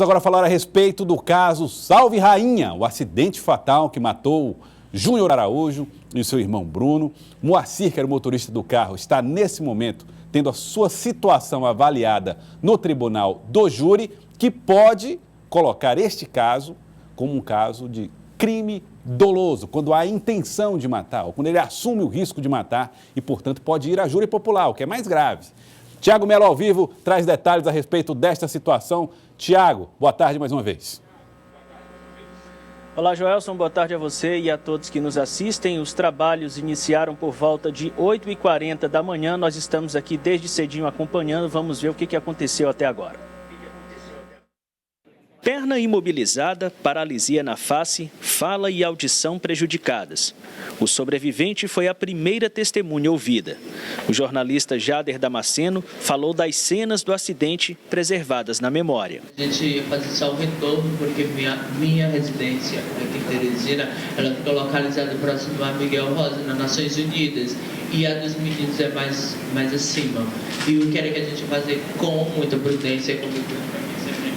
Agora falar a respeito do caso Salve Rainha, o acidente fatal que matou Júnior Araújo e seu irmão Bruno. Moacir, que era o motorista do carro, está nesse momento tendo a sua situação avaliada no tribunal do júri, que pode colocar este caso como um caso de crime doloso, quando há intenção de matar, ou quando ele assume o risco de matar e, portanto, pode ir a júri popular, o que é mais grave. Tiago Melo, ao vivo, traz detalhes a respeito desta situação. Tiago, boa tarde mais uma vez. Olá, Joelson, boa tarde a você e a todos que nos assistem. Os trabalhos iniciaram por volta de 8h40 da manhã. Nós estamos aqui desde cedinho acompanhando. Vamos ver o que aconteceu até agora. Perna imobilizada, paralisia na face, fala e audição prejudicadas. O sobrevivente foi a primeira testemunha ouvida. O jornalista Jader Damasceno falou das cenas do acidente preservadas na memória. A gente ia fazer só o retorno porque minha residência aqui em Teresina, ela fica localizada próximo a Miguel Rosa, nas Nações Unidas. E a dos meninos é mais acima. E o que era que a gente ia fazer com muita prudência, como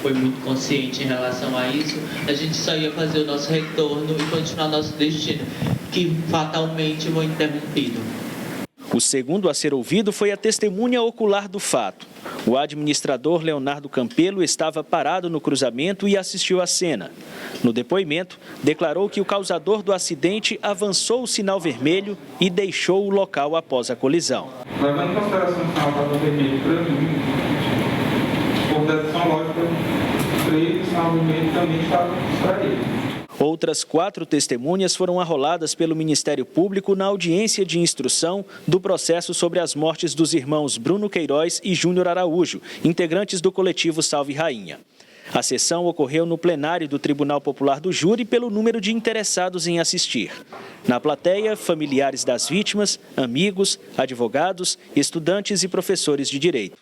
foi muito consciente em relação a isso, a gente só ia fazer o nosso retorno e continuar nosso destino, que fatalmente foi interrompido. O segundo a ser ouvido foi a testemunha ocular do fato. O administrador Leonardo Campelo estava parado no cruzamento e assistiu à cena. No depoimento, declarou que o causador do acidente avançou o sinal vermelho e deixou o local após a colisão. Levando em consideração o sinal vermelho para mim, por dedução lógica, creio que o sinal vermelho também estava para ele. Outras 4 testemunhas foram arroladas pelo Ministério Público na audiência de instrução do processo sobre as mortes dos irmãos Bruno Queiroz e Júnior Araújo, integrantes do coletivo Salve Rainha. A sessão ocorreu no plenário do Tribunal Popular do Júri pelo número de interessados em assistir. Na plateia, familiares das vítimas, amigos, advogados, estudantes e professores de direito.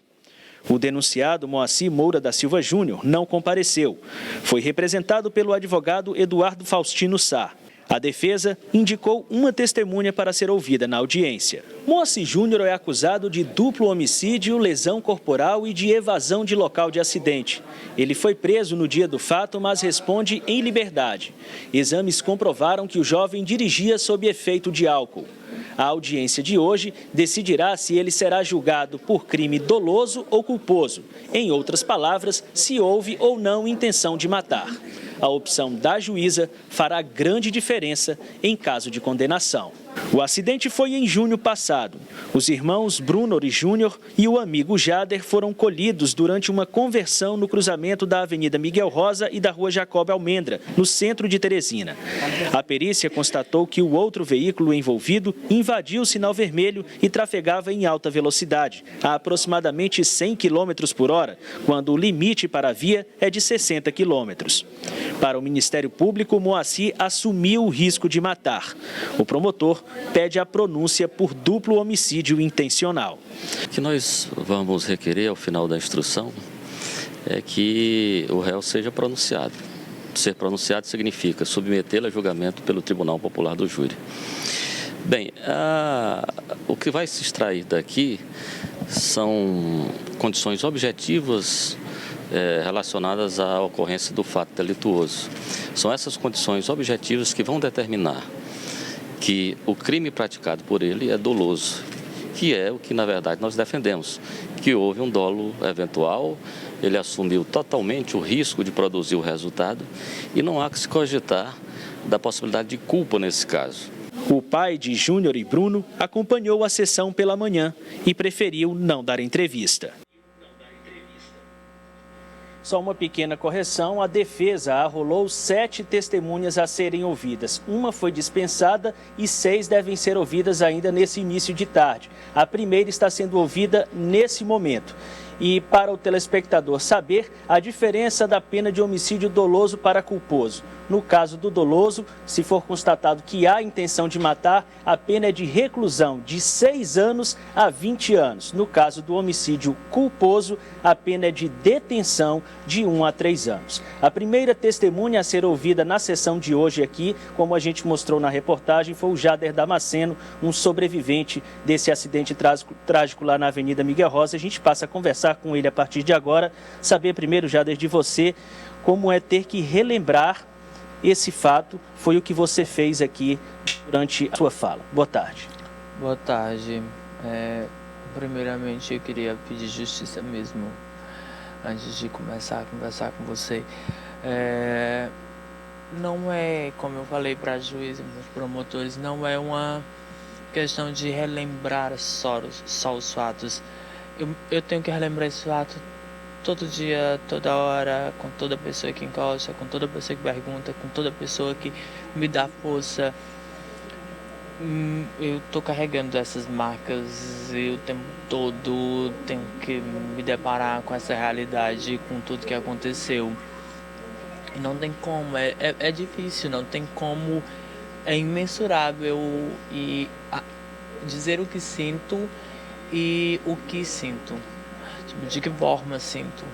O denunciado Moacir Moura da Silva Júnior não compareceu. Foi representado pelo advogado Eduardo Faustino Sá. A defesa indicou uma testemunha para ser ouvida na audiência. Moacir Júnior é acusado de duplo homicídio, lesão corporal e de evasão de local de acidente. Ele foi preso no dia do fato, mas responde em liberdade. Exames comprovaram que o jovem dirigia sob efeito de álcool. A audiência de hoje decidirá se ele será julgado por crime doloso ou culposo. Em outras palavras, se houve ou não intenção de matar. A opção da juíza fará grande diferença em caso de condenação. O acidente foi em junho passado. Os irmãos Bruno e Júnior e o amigo Jader foram colhidos durante uma conversão no cruzamento da Avenida Miguel Rosa e da Rua Jacob Almendra, no centro de Teresina. A perícia constatou que o outro veículo envolvido invadiu o sinal vermelho e trafegava em alta velocidade, a aproximadamente 100 km por hora, quando o limite para a via é de 60 km. Para o Ministério Público, Moacir assumiu o risco de matar. O promotor pede a pronúncia por duplo homicídio intencional. O que nós vamos requerer ao final da instrução é que o réu seja pronunciado. Ser pronunciado significa submetê-lo a julgamento pelo Tribunal Popular do Júri. Bem, o que vai se extrair daqui são condições objetivas relacionadas à ocorrência do fato delituoso. São essas condições objetivas que vão determinar que o crime praticado por ele é doloso, que é o que, na verdade, nós defendemos, que houve um dolo eventual, ele assumiu totalmente o risco de produzir o resultado e não há que se cogitar da possibilidade de culpa nesse caso. O pai de Júnior e Bruno acompanhou a sessão pela manhã e preferiu não dar entrevista. Só uma pequena correção, a defesa arrolou 7 testemunhas a serem ouvidas. Uma foi dispensada e 6 devem ser ouvidas ainda nesse início de tarde. A primeira está sendo ouvida nesse momento. E para o telespectador saber a diferença da pena de homicídio doloso para culposo. No caso do doloso, se for constatado que há intenção de matar, a pena é de reclusão de 6 anos a 20 anos. No caso do homicídio culposo, a pena é de detenção de 1 a 3 anos. A primeira testemunha a ser ouvida na sessão de hoje aqui, como a gente mostrou na reportagem, foi o Jader Damasceno, um sobrevivente desse acidente trágico lá na Avenida Miguel Rosa. A gente passa a conversar conversar com ele a partir de agora, saber primeiro, Jader, de você, como é ter que relembrar esse fato, foi o que você fez aqui durante a sua fala. Boa tarde. Boa tarde. Primeiramente, eu queria pedir justiça mesmo, antes de começar a conversar com você. Não é, como eu falei para a juíza e meus promotores, não é uma questão de relembrar só os fatos. Eu tenho que relembrar esse fato todo dia, toda hora, com toda pessoa que encosta, com toda pessoa que pergunta, com toda pessoa que me dá força. Eu tô carregando essas marcas e o tempo todo tenho que me deparar com essa realidade, com tudo que aconteceu. Não tem como, é difícil, não tem como, é imensurável e dizer o que sinto e o que sinto, tipo, de que forma sinto.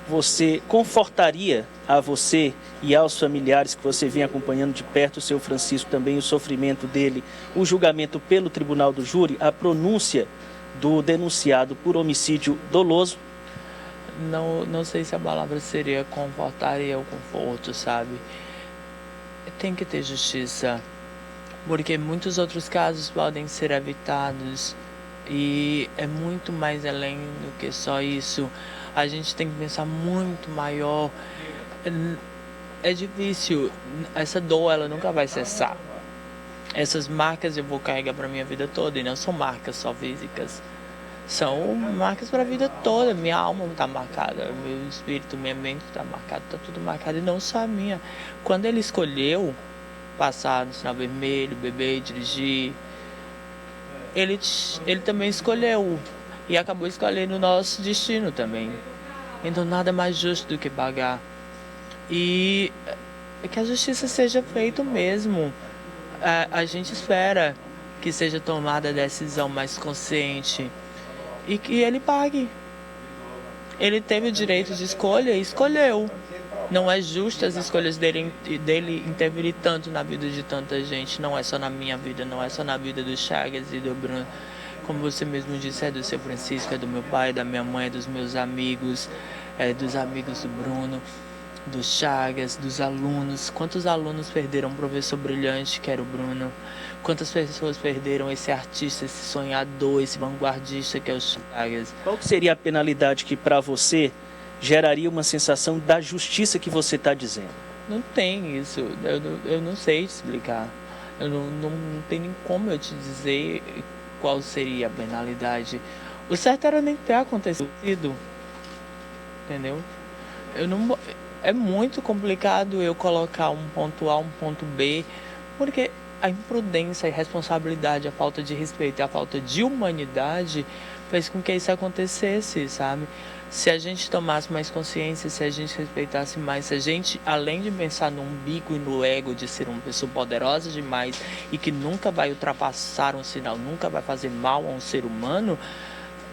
Você confortaria a você e aos familiares que você vem acompanhando de perto, o seu Francisco também, o sofrimento dele, o julgamento pelo tribunal do júri, a pronúncia do denunciado por homicídio doloso? Não sei se a palavra seria confortaria ou conforto, sabe? Tem que ter justiça, porque muitos outros casos podem ser evitados e é muito mais além do que só isso. A gente tem que pensar muito maior. É difícil, essa dor ela nunca vai cessar. Essas marcas eu vou carregar para minha vida toda e não são marcas só físicas. São marcas para a vida toda. Minha alma está marcada, meu espírito, minha mente está marcada, está tudo marcado e não só a minha. Quando ele escolheu passar no sinal vermelho, beber, dirigir, ele também escolheu e acabou escolhendo o nosso destino também. Então nada mais justo do que pagar. E que a justiça seja feita mesmo. A gente espera que seja tomada a decisão mais consciente e que ele pague. Ele teve o direito de escolha e escolheu. Não é justo as escolhas dele intervirem tanto na vida de tanta gente. Não é só na minha vida, não é só na vida do Chagas e do Bruno. Como você mesmo disse, é do seu Francisco, é do meu pai, da minha mãe, dos meus amigos, dos amigos do Bruno, do Chagas, dos alunos. Quantos alunos perderam um professor brilhante, que era o Bruno? Quantas pessoas perderam esse artista, esse sonhador, esse vanguardista, que é o Chagas? Qual que seria a penalidade que para você geraria uma sensação da justiça que você está dizendo? Não tem isso, eu não sei te explicar. Não tem nem como eu te dizer qual seria a penalidade. O certo era nem ter acontecido, entendeu? É muito complicado eu colocar um ponto A, um ponto B, porque a imprudência, a irresponsabilidade, a falta de respeito e a falta de humanidade fez com que isso acontecesse, sabe? Se a gente tomasse mais consciência, se a gente respeitasse mais, se a gente, além de pensar no umbigo e no ego de ser uma pessoa poderosa demais e que nunca vai ultrapassar um sinal, nunca vai fazer mal a um ser humano,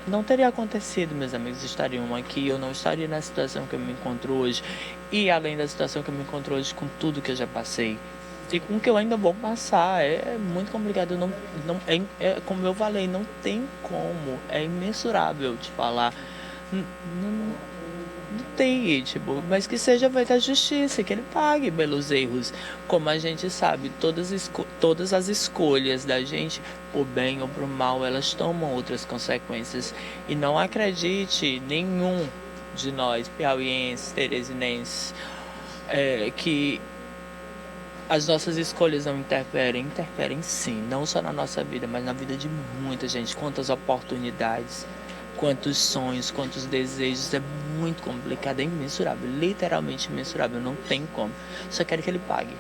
não teria acontecido, meus amigos estariam aqui, eu não estaria na situação que eu me encontro hoje. E além da situação que eu me encontro hoje, com tudo que eu já passei e com o que eu ainda vou passar, é muito complicado. Como eu falei, não tem como, é imensurável de falar. Não tem, tipo, mas que seja feita a justiça, que ele pague pelos erros. Como a gente sabe, todas as escolhas da gente, por bem ou por mal, elas tomam outras consequências. E não acredite nenhum de nós, piauienses, teresinenses, que as nossas escolhas não interferem sim, não só na nossa vida, mas na vida de muita gente. Quantas oportunidades, quantos sonhos, quantos desejos, é muito complicado, é imensurável, literalmente imensurável, não tem como, só quero que ele pague.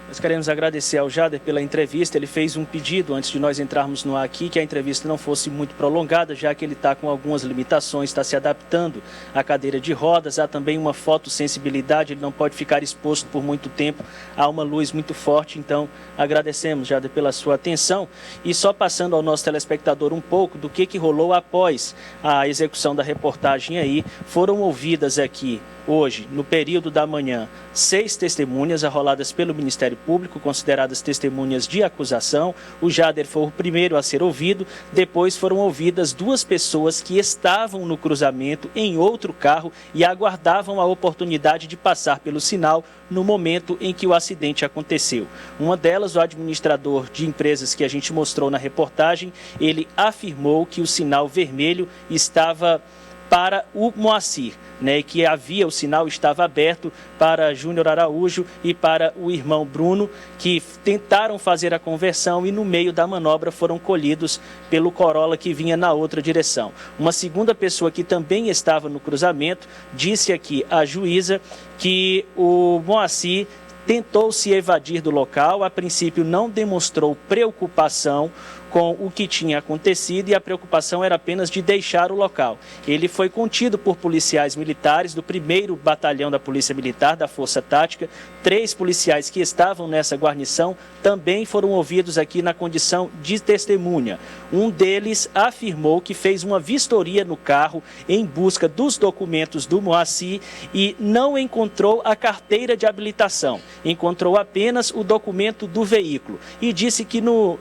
Nós queremos agradecer ao Jader pela entrevista. Ele fez um pedido antes de nós entrarmos no ar aqui, que a entrevista não fosse muito prolongada, já que ele está com algumas limitações, está se adaptando à cadeira de rodas. Há também uma fotossensibilidade, ele não pode ficar exposto por muito tempo a uma luz muito forte. Então, agradecemos, Jader, pela sua atenção. E só passando ao nosso telespectador um pouco do que rolou após a execução da reportagem aí, foram ouvidas aqui hoje, no período da manhã, 6 testemunhas arroladas pelo Ministério Público, consideradas testemunhas de acusação. O Jader foi o primeiro a ser ouvido, depois foram ouvidas 2 pessoas que estavam no cruzamento em outro carro e aguardavam a oportunidade de passar pelo sinal no momento em que o acidente aconteceu. Uma delas, o administrador de empresas que a gente mostrou na reportagem, ele afirmou que o sinal vermelho estava para o Moacir, né, que o sinal estava aberto para Júnior Araújo e para o irmão Bruno, que tentaram fazer a conversão e no meio da manobra foram colhidos pelo Corolla que vinha na outra direção. Uma segunda pessoa que também estava no cruzamento disse aqui à juíza que o Moacir tentou se evadir do local, a princípio não demonstrou preocupação com o que tinha acontecido e a preocupação era apenas de deixar o local. Ele foi contido por policiais militares do 1º Batalhão da Polícia Militar, da Força Tática. 3 policiais que estavam nessa guarnição também foram ouvidos aqui na condição de testemunha. Um deles afirmou que fez uma vistoria no carro em busca dos documentos do Moacir e não encontrou a carteira de habilitação. Encontrou apenas o documento do veículo e disse que no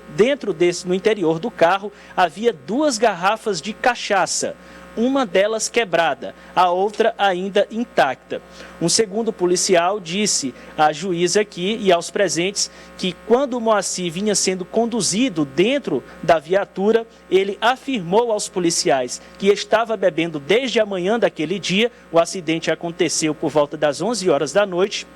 interior do carro havia 2 garrafas de cachaça, uma delas quebrada, a outra ainda intacta. Um segundo policial disse à juíza aqui e aos presentes que quando o Moacir vinha sendo conduzido dentro da viatura, ele afirmou aos policiais que estava bebendo desde a manhã daquele dia. O acidente aconteceu por volta das 11 horas da noite.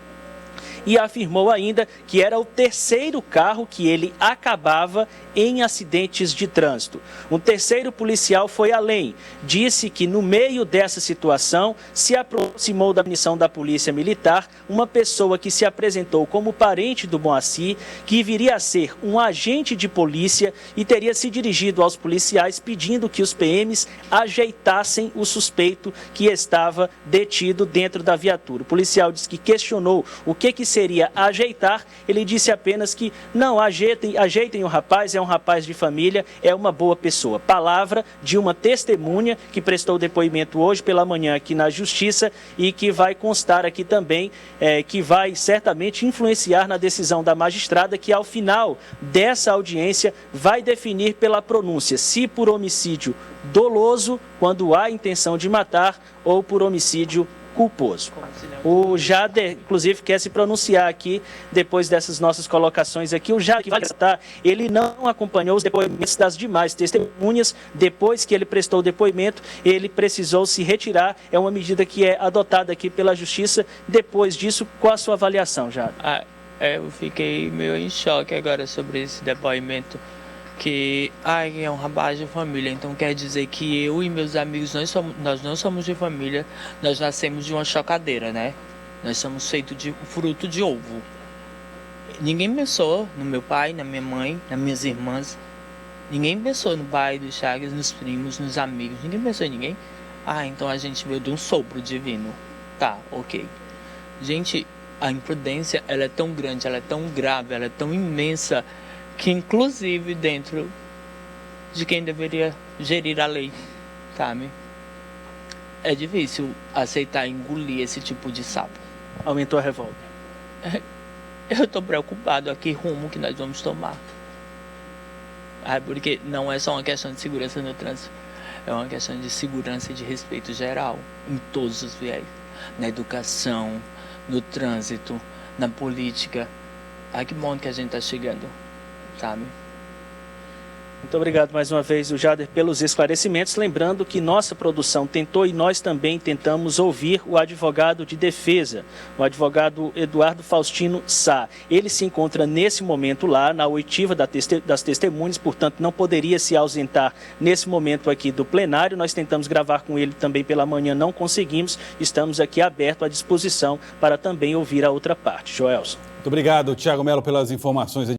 E afirmou ainda que era o 3º carro que ele acabava em acidentes de trânsito. Um terceiro policial foi além, disse que no meio dessa situação se aproximou da guarnição da Polícia Militar uma pessoa que se apresentou como parente do Moacir, que viria a ser um agente de polícia e teria se dirigido aos policiais pedindo que os PMs ajeitassem o suspeito que estava detido dentro da viatura. O policial disse que questionou o que seria ajeitar, ele disse apenas que não, ajeitem o rapaz, é um rapaz de família, é uma boa pessoa. Palavra de uma testemunha que prestou depoimento hoje pela manhã aqui na Justiça e que vai constar aqui também, que vai certamente influenciar na decisão da magistrada que ao final dessa audiência vai definir pela pronúncia se por homicídio doloso, quando há intenção de matar, ou por homicídio culposo. O Jader, inclusive, quer se pronunciar aqui depois dessas nossas colocações aqui. O Jader, que vai ressaltar, ele não acompanhou os depoimentos das demais testemunhas. Depois que ele prestou o depoimento, ele precisou se retirar. É uma medida que é adotada aqui pela Justiça. Depois disso, qual a sua avaliação, Jader? Eu fiquei meio em choque agora sobre esse depoimento. Que é um rapaz de família, então quer dizer que eu e meus amigos, nós não somos de família, nós nascemos de uma chocadeira, né? Nós somos feitos de fruto de ovo. Ninguém pensou no meu pai, na minha mãe, nas minhas irmãs. Ninguém pensou no pai do Chagas, nos primos, nos amigos. Ninguém pensou em ninguém. Então a gente veio de um sopro divino. Tá, ok. Gente, a imprudência, ela é tão grande, ela é tão grave, ela é tão imensa, que inclusive dentro de quem deveria gerir a lei, sabe? É difícil aceitar engolir esse tipo de sapo. Aumentou a revolta. Eu estou preocupado aqui rumo que nós vamos tomar. Porque não é só uma questão de segurança no trânsito, é uma questão de segurança e de respeito geral, em todos os viés. Na educação, no trânsito, na política. Que bom que a gente está chegando. Sabe? Muito obrigado mais uma vez, o Jader, pelos esclarecimentos. Lembrando que nossa produção tentou e nós também tentamos ouvir o advogado de defesa, o advogado Eduardo Faustino Sá. Ele se encontra nesse momento lá na oitiva das testemunhas, portanto não poderia se ausentar nesse momento aqui do plenário. Nós tentamos gravar com ele também pela manhã, não conseguimos. Estamos aqui abertos à disposição para também ouvir a outra parte. Joelson. Muito obrigado, Thiago Melo, pelas informações.